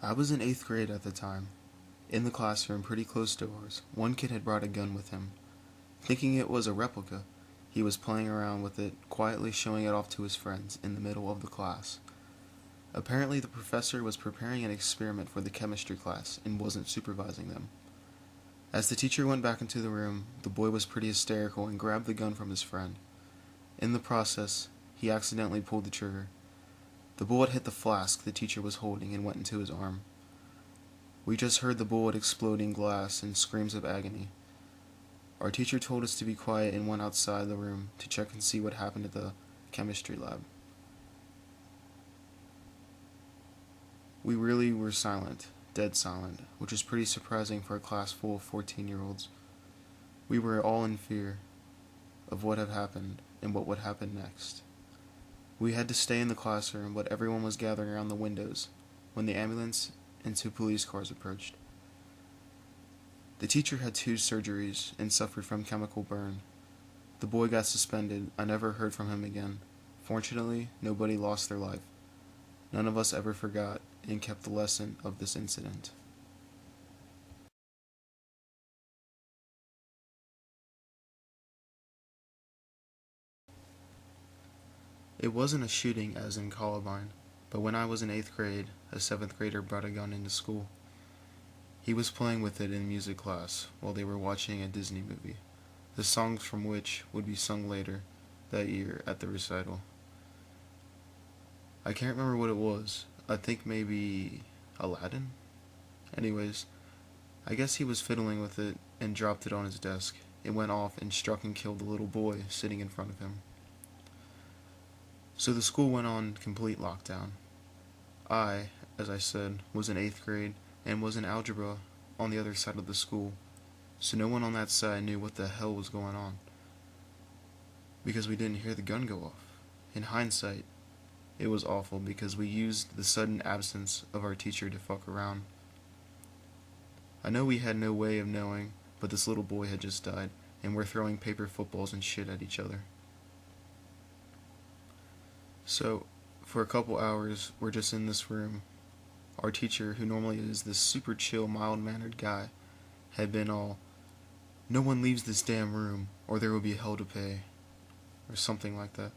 I was in 8th grade at the time. In the classroom pretty close to ours, one kid had brought a gun with him. Thinking it was a replica, he was playing around with it, quietly showing it off to his friends in the middle of the class. Apparently the professor was preparing an experiment for the chemistry class and wasn't supervising them. As the teacher went back into the room, the boy was pretty hysterical and grabbed the gun from his friend. In the process, he accidentally pulled the trigger. The bullet hit the flask the teacher was holding and went into his arm. We just heard the bullet exploding glass and screams of agony. Our teacher told us to be quiet and went outside the room to check and see what happened at the chemistry lab. We really were silent, dead silent, which was pretty surprising for a class full of 14-year-olds. We were all in fear of what had happened and what would happen next. We had to stay in the classroom, but everyone was gathering around the windows when the ambulance and 2 police cars approached. The teacher had 2 surgeries and suffered from chemical burn. The boy got suspended. I never heard from him again. Fortunately, nobody lost their life. None of us ever forgot and kept the lesson of this incident. It wasn't a shooting as in Columbine, but when I was in 8th grade, a 7th grader brought a gun into school. He was playing with it in music class while they were watching a Disney movie, the songs from which would be sung later that year at the recital. I can't remember what it was. I think maybe Aladdin? Anyways, I guess he was fiddling with it and dropped it on his desk. It went off and struck and killed the little boy sitting in front of him. So the school went on complete lockdown. I, as I said, was in 8th grade and was in algebra on the other side of the school, so no one on that side knew what the hell was going on, because we didn't hear the gun go off. In hindsight, it was awful because we used the sudden absence of our teacher to fuck around. I know we had no way of knowing, but this little boy had just died, and we're throwing paper footballs and shit at each other. So, for a couple hours, we're just in this room. Our teacher, who normally is this super chill, mild-mannered guy, had been all, "No one leaves this damn room, or there will be hell to pay," or something like that.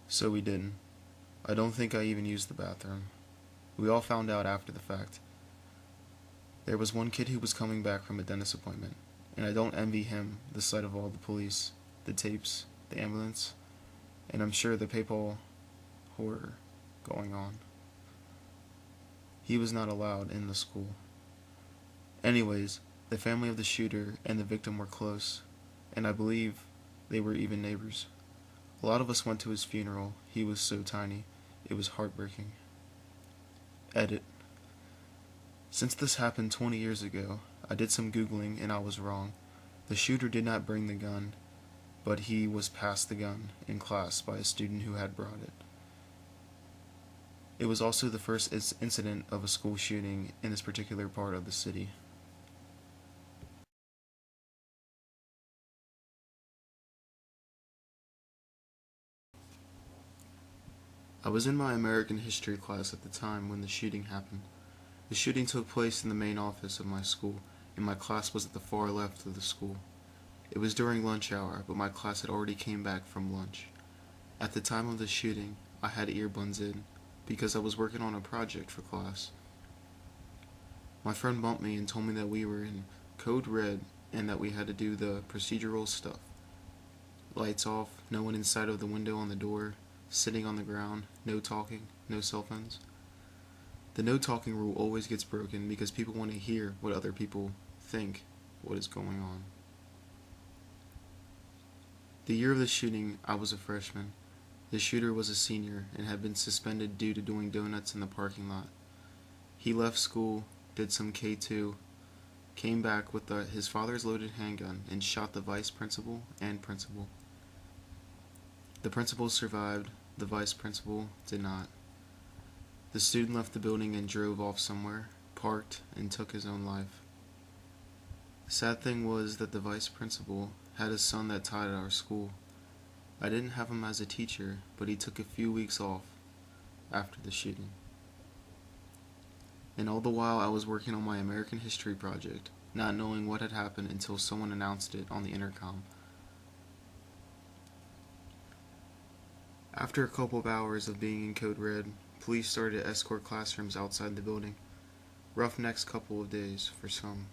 So we didn't. I don't think I even used the bathroom. We all found out after the fact. There was one kid who was coming back from a dentist appointment, and I don't envy him the sight of all the police, the tapes, the ambulance, and I'm sure the PayPal horror going on. He was not allowed in the school. Anyways, the family of the shooter and the victim were close, and I believe they were even neighbors. A lot of us went to his funeral. He was so tiny. It was heartbreaking. Edit. Since this happened 20 years ago, I did some Googling and I was wrong. The shooter did not bring the gun, but he was passed the gun in class by a student who had brought it. It was also the first incident of a school shooting in this particular part of the city. I was in my American history class at the time when the shooting happened. The shooting took place in the main office of my school, and my class was at the far left of the school. It was during lunch hour, but my class had already came back from lunch. At the time of the shooting, I had earbuds in, because I was working on a project for class. My friend bumped me and told me that we were in Code Red and that we had to do the procedural stuff. Lights off, no one inside of the window on the door, sitting on the ground, no talking, no cell phones. The no talking rule always gets broken because people want to hear what other people think what is going on. The year of the shooting, I was a freshman. The shooter was a senior and had been suspended due to doing donuts in the parking lot. He left school, did some K2, came back with his father's loaded handgun and shot the vice principal and principal. The principal survived, the vice principal did not. The student left the building and drove off somewhere, parked, and took his own life. The sad thing was that the vice principal had a son that taught at our school. I didn't have him as a teacher, but he took a few weeks off after the shooting. And all the while I was working on my American history project, not knowing what had happened until someone announced it on the intercom. After a couple of hours of being in code red, police started to escort classrooms outside the building. Rough next couple of days for some.